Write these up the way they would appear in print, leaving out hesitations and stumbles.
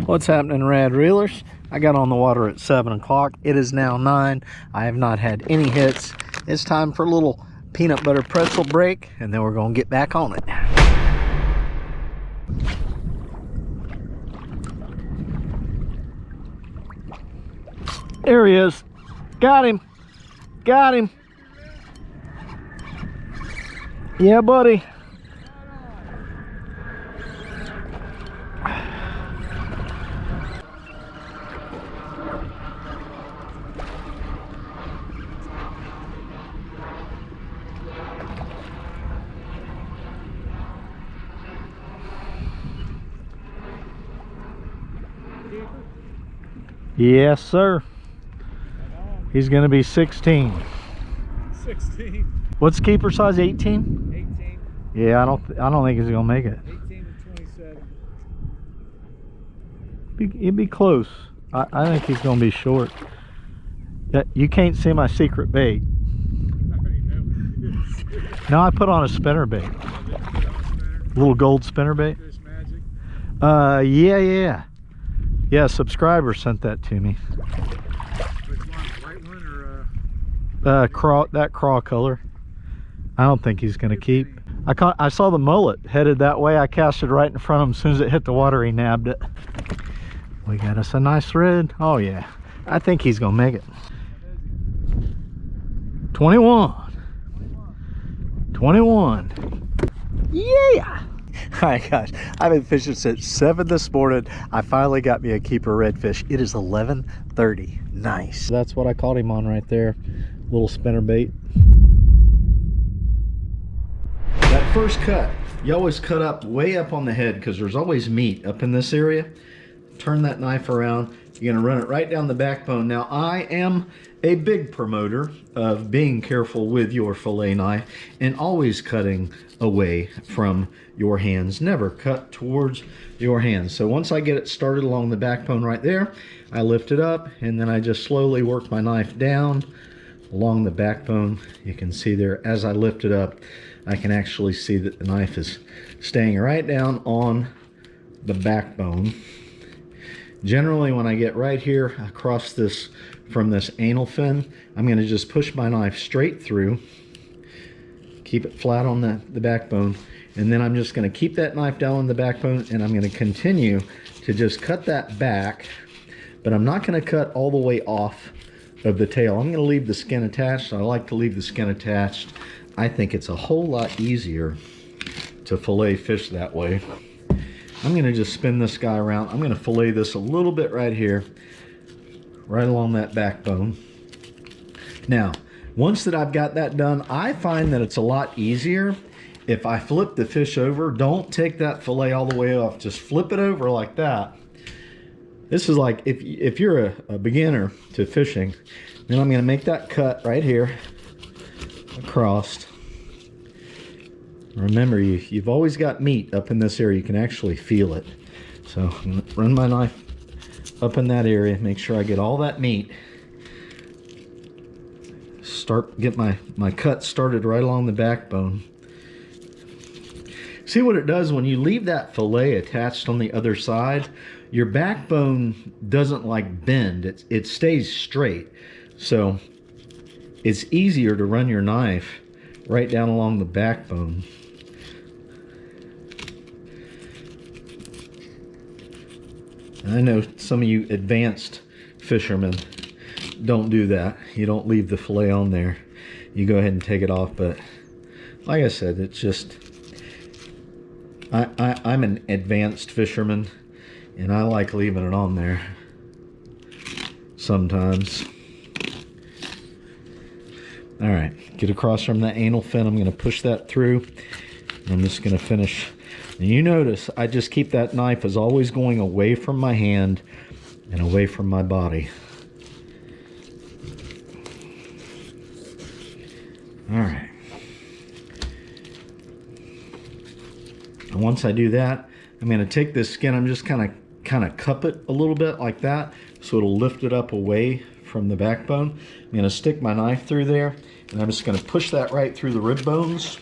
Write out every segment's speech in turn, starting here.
What's happening, Rad Reelers? I got on the water at 7 o'clock. It is now 9. I have not had any hits. It's time for a little peanut butter pretzel break, and then we're going to get back on it. There he is. Got him. Got him. Yeah, buddy. Yes, sir. He's going to be 16. 16. What's keeper size? 18? 18. Yeah, I don't think he's going to make it. 18 to 27. He'd be close. I think he's going to be short. You can't see my secret bait. I already know. No, I put on a spinner bait. Little gold spinner bait. Redfish Magic. Yeah. Yeah, a subscriber sent that to me. Which one? White one or That craw color. I don't think he's gonna keep. I saw the mullet headed that way. I cast it right in front of him. As soon as it hit the water, he nabbed it. We got us a nice red. Oh yeah, I think he's gonna make it. 21. 21. Yeah. Alright guys, I've been fishing since 7 this morning. I finally got me a keeper redfish. It is 11:30. Nice. That's what I caught him on right there. Little spinner bait. That first cut, you always cut up way up on the head because there's always meat up in this area. Turn that knife around. You're going to run it right down the backbone. Now, I am a big promoter of being careful with your fillet knife and always cutting away from your hands. Never cut towards your hands. So once I get it started along the backbone right there, I lift it up and then I just slowly work my knife down along the backbone. You can see there as I lift it up, I can actually see that the knife is staying right down on the backbone. Generally, when I get right here across this, from this anal fin, I'm going to just push my knife straight through, keep it flat on the backbone, and then I'm just going to keep that knife down on the backbone, and I'm going to continue to just cut that back, but I'm not going to cut all the way off of the tail. I'm going to leave the skin attached. I like to leave the skin attached. I think it's a whole lot easier to fillet fish that way. I'm going to just spin this guy around. I'm going to fillet this a little bit right here, right along that backbone. Now, once that I've got that done, I find that it's a lot easier if I flip the fish over. Don't take that fillet all the way off. Just flip it over like that. This is like if you're a beginner to fishing, then I'm going to make that cut right here across. Remember, you've always got meat up in this area. You can actually feel it. So I'm going to run my knife up in that area, make sure I get all that meat. Get my cut started right along the backbone. See what it does when you leave that fillet attached on the other side? Your backbone doesn't like bend. It stays straight. So it's easier to run your knife right down along the backbone. I know some of you advanced fishermen don't do that. You don't leave the fillet on there. You go ahead and take it off, but like I said, it's just, I'm an advanced fisherman and I like leaving it on there sometimes. All right, get across from that anal fin. I'm going to push that through. I'm just going to finish. And you notice I just keep that knife as always going away from my hand and away from my body. All right. And once I do that, I'm going to take this skin. I'm just kind of cup it a little bit like that, so it'll lift it up away from the backbone. I'm going to stick my knife through there, and I'm just going to push that right through the rib bones.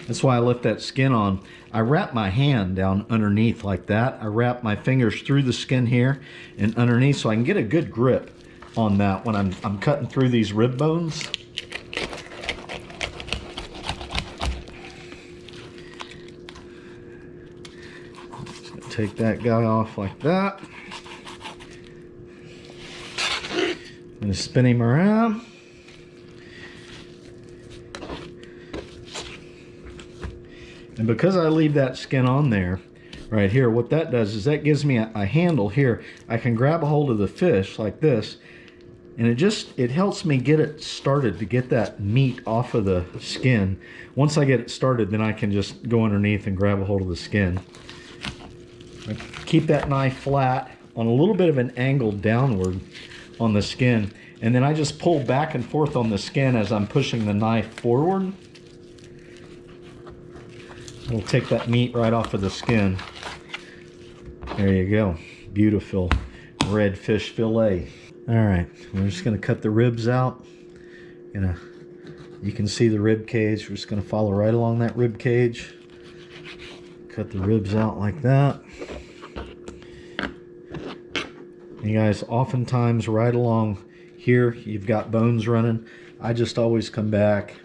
That's why I left that skin on. I wrap my hand down underneath like that. I wrap my fingers through the skin here and underneath so I can get a good grip on that when I'm cutting through these rib bones. Take that guy off like that. I'm going to spin him around. And because I leave that skin on there right here, what that does is that gives me a handle here. I can grab a hold of the fish like this, and it helps me get it started to get that meat off of the skin. Once I get it started, then I can just go underneath and grab a hold of the skin. I keep that knife flat on a little bit of an angle downward on the skin, and then I just pull back and forth on the skin as I'm pushing the knife forward. We'll take that meat right off of the skin. There you go. Beautiful redfish fillet. All right, we're just gonna cut the ribs out. You can see the rib cage. We're just gonna follow right along that rib cage. Cut the ribs out like that. You guys, oftentimes right along here, you've got bones running. I just always come back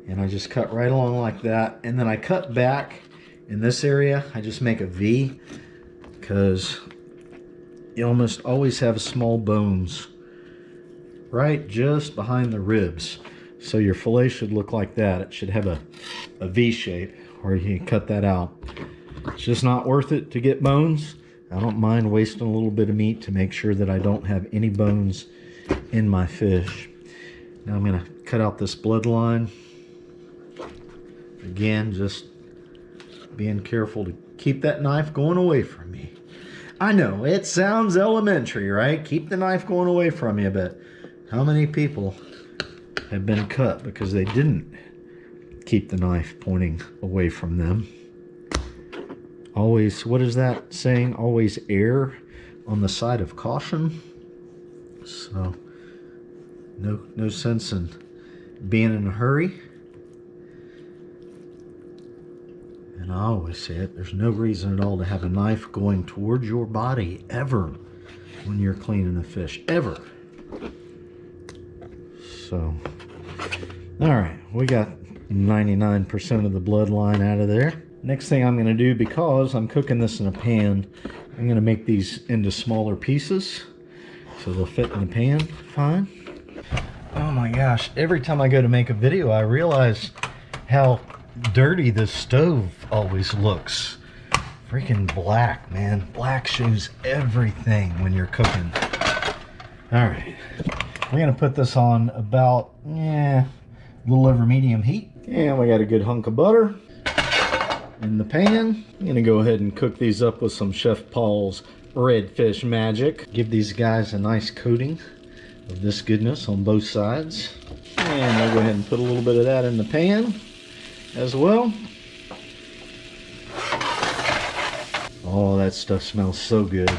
and I just cut right along like that. And then I cut back in this area. I just make a V because you almost always have small bones right just behind the ribs. So your fillet should look like that. It should have a V shape, or you can cut that out. It's just not worth it to get bones. I don't mind wasting a little bit of meat to make sure that I don't have any bones in my fish. Now I'm gonna cut out this bloodline. Again, just being careful to keep that knife going away from me. I know, it sounds elementary, right? Keep the knife going away from you, but how many people have been cut because they didn't keep the knife pointing away from them? Always, what is that saying? Always err on the side of caution. So, no sense in being in a hurry. And I always say it, there's no reason at all to have a knife going towards your body ever when you're cleaning a fish, ever. So, all right, we got 99% of the bloodline out of there. Next thing I'm gonna do, because I'm cooking this in a pan, I'm gonna make these into smaller pieces so they'll fit in the pan fine. Oh my gosh, every time I go to make a video, I realize how dirty this stove always looks. Freaking black, man. Black shows everything when you're cooking. All right, we're gonna put this on about, a little over medium heat. And we got a good hunk of butter in the pan. I'm gonna go ahead and cook these up with some Chef Paul's Redfish Magic. Give these guys a nice coating of this goodness on both sides. And I'll go ahead and put a little bit of that in the pan as well. Oh, that stuff smells so good.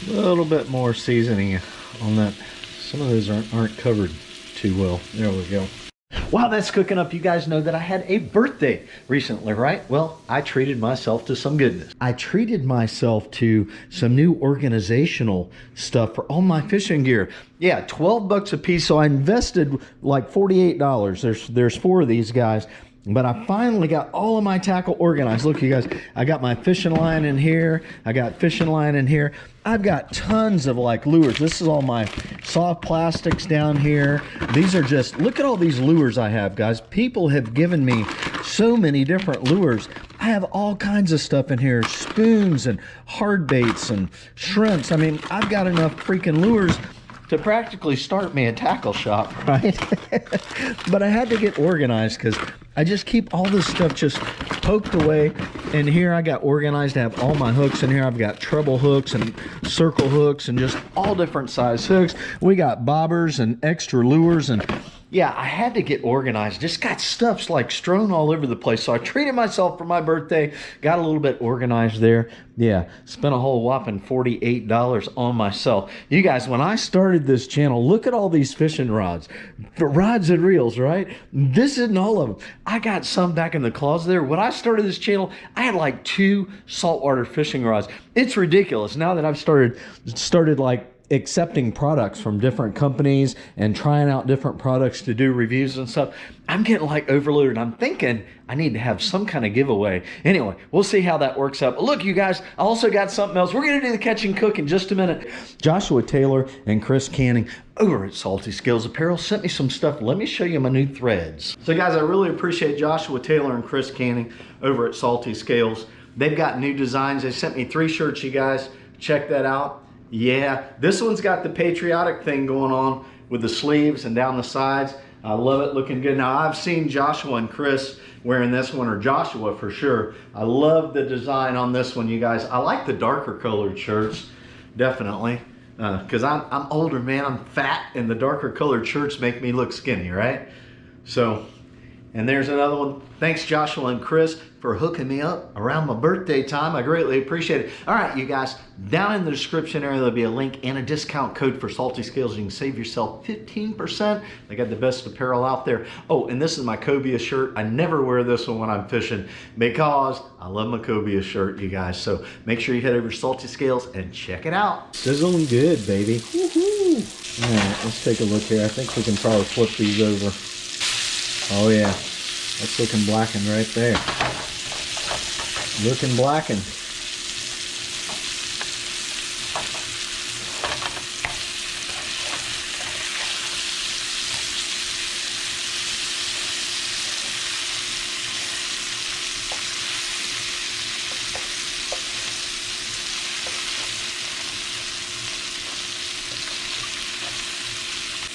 A little bit more seasoning on that. Some of those aren't covered too well. There we go. While that's cooking up, you guys know that I had a birthday recently, right? Well, I treated myself to some goodness. I treated myself to some new organizational stuff for all my fishing gear. Yeah, 12 bucks a piece, so I invested like $48. There's 4 of these guys. But I finally got all of my tackle organized. Look, you guys, I got my fishing line in here. I got fishing line in here. I've got tons of like lures. This is all my soft plastics down here. These are just, look at all these lures I have, guys. People have given me so many different lures. I have all kinds of stuff in here. Spoons and hard baits and shrimps. I mean, I've got enough freaking lures to practically start me a tackle shop, right? But I had to get organized because I just keep all this stuff just poked away. And here I got organized. I have all my hooks in here. I've got treble hooks and circle hooks and just all different size hooks. We got bobbers and extra lures, and yeah, I had to get organized. Just got stuff like strewn all over the place. So I treated myself for my birthday, got a little bit organized there. Yeah, spent a whole whopping $48 on myself. You guys, when I started this channel, look at all these fishing rods. Rods and reels, right? This isn't all of them. I got some back in the closet there. When I started this channel, I had like 2 saltwater fishing rods. It's ridiculous. Now that I've started like accepting products from different companies and trying out different products to do reviews and stuff, I'm getting like overloaded. I'm thinking I need to have some kind of giveaway. Anyway, we'll see how that works out. But look, you guys, I also got something else. We're going to do the catch and cook in just a minute. Joshua Taylor and Chris Canning over at Salty Scales Apparel sent me some stuff. Let me show you my new threads. So guys, I really appreciate Joshua Taylor and Chris Canning over at Salty Scales. They've got new designs. They sent me 3 shirts, you guys. Check that out. Yeah, this one's got the patriotic thing going on with the sleeves and down the sides. I love it, looking good. Now, I've seen Joshua and Chris wearing this one, or Joshua for sure. I love the design on this one, you guys. I like the darker colored shirts, definitely, because I'm older, man. I'm fat, and the darker colored shirts make me look skinny, right? So, and there's another one. Thanks, Joshua and Chris, for hooking me up around my birthday time. I greatly appreciate it. All right, you guys, down in the description area, there'll be a link and a discount code for Salty Scales. You can save yourself 15%. They got the best apparel out there. Oh, and this is my cobia shirt. I never wear this one when I'm fishing because I love my cobia shirt, you guys. So make sure you head over to Salty Scales and check it out. Sizzling good, baby. Woohoo! All right, let's take a look here. I think we can probably flip these over. Oh, yeah. That's looking blackened right there. Looking blackened.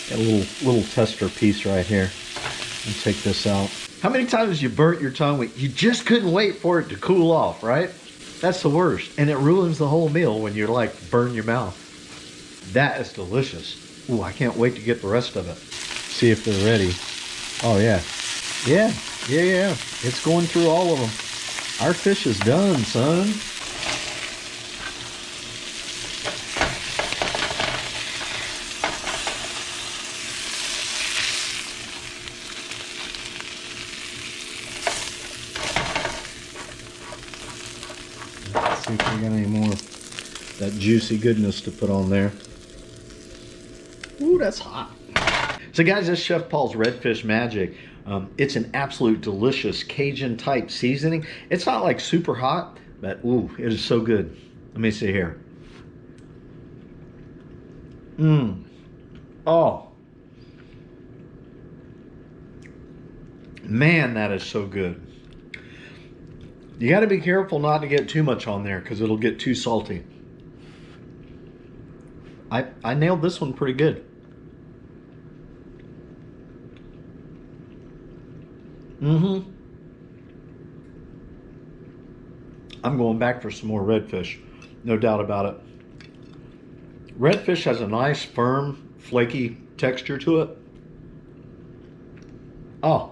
Got a little tester piece right here. I'll take this out. How many times you burnt your tongue? You just couldn't wait for it to cool off, right? That's the worst. And it ruins the whole meal when you're like, burn your mouth. That is delicious. Ooh, I can't wait to get the rest of it. See if they're ready. Oh, yeah. Yeah. It's going through all of them. Our fish is done, son. See if we got any more of that juicy goodness to put on there. Ooh, that's hot. So guys, this Chef Paul's Redfish Magic. It's an absolute delicious Cajun type seasoning. It's not like super hot, but ooh, it is so good. Let me see here. Oh. Man, that is so good. You got to be careful not to get too much on there because it'll get too salty. I nailed this one pretty good. I'm going back for some more redfish, no doubt about it. Redfish has a nice, firm, flaky texture to it. Oh.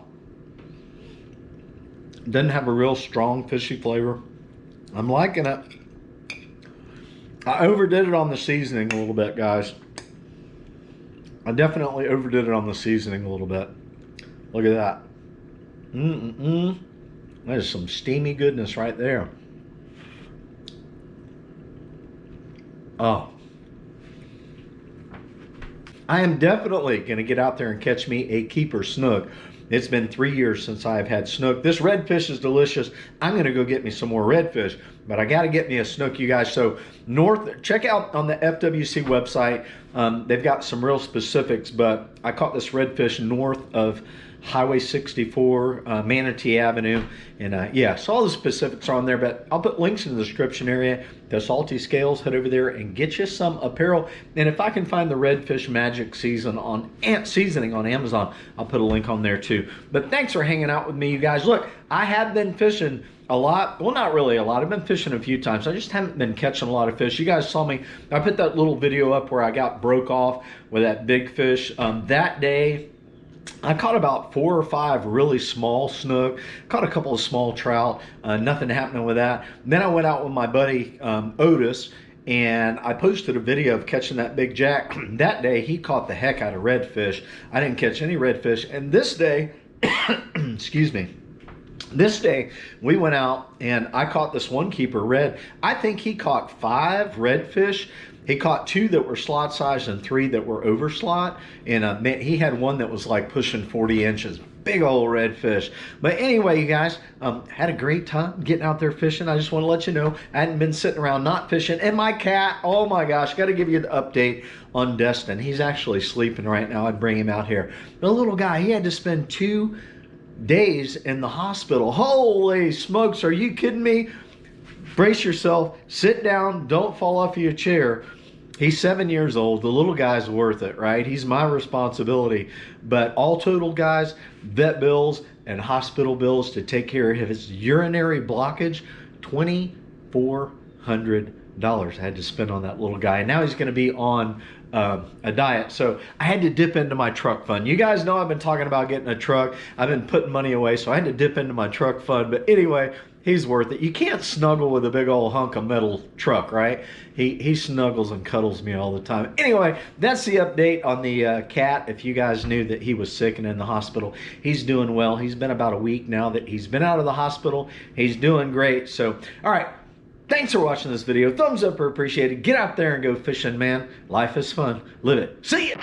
Doesn't have a real strong fishy flavor. I'm liking it. I overdid it on the seasoning a little bit, guys. I definitely overdid it on the seasoning a little bit. Look at that. That is some steamy goodness right there. Oh. I am definitely going to get out there and catch me a keeper snook. It's been 3 years since I've had snook. This redfish is delicious. I'm going to go get me some more redfish, but I got to get me a snook, you guys. So check out on the FWC website. They've got some real specifics, but I caught this redfish north of Highway 64, Manatee Avenue. And yeah, so all the specifics are on there, but I'll put links in the description area to Salty Scales. Head over there and get you some apparel. And if I can find the Redfish Magic seasoning on Amazon, I'll put a link on there too. But thanks for hanging out with me, you guys. Look, I have been fishing a lot. Well, not really a lot. I've been fishing a few times. I just haven't been catching a lot of fish. You guys saw me. I put that little video up where I got broke off with that big fish. That day, I caught about 4 or 5 really small snook, caught a couple of small trout, nothing happening with that. Then I went out with my buddy Otis, and I posted a video of catching that big jack. That day he caught the heck out of redfish. I didn't catch any redfish. And this day, excuse me, this day we went out and I caught this one keeper red. I think he caught 5 redfish. He caught 2 that were slot size and 3 that were over slot. And man, he had one that was like pushing 40 inches. Big old redfish. But anyway, you guys, had a great time getting out there fishing. I just want to let you know I hadn't been sitting around not fishing. And my cat, oh my gosh, got to give you the update on Destin. He's actually sleeping right now. I'd bring him out here. The little guy, he had to spend 2 days in the hospital. Holy smokes, are you kidding me? Brace yourself, sit down, don't fall off your chair. He's 7 years old. The little guy's worth it, right? He's my responsibility. But all total, guys, vet bills and hospital bills to take care of his urinary blockage, $2,400 I had to spend on that little guy. And now he's going to be on a diet. So I had to dip into my truck fund. You guys know I've been talking about getting a truck. I've been putting money away, so I had to dip into my truck fund. But anyway, he's worth it. You can't snuggle with a big old hunk of metal truck, right? He snuggles and cuddles me all the time. Anyway, that's the update on the cat. If you guys knew that he was sick and in the hospital, he's doing well. He's been about a week now that he's been out of the hospital. He's doing great. So, all right. Thanks for watching this video. Thumbs up are appreciated. Get out there and go fishing, man. Life is fun. Live it. See ya.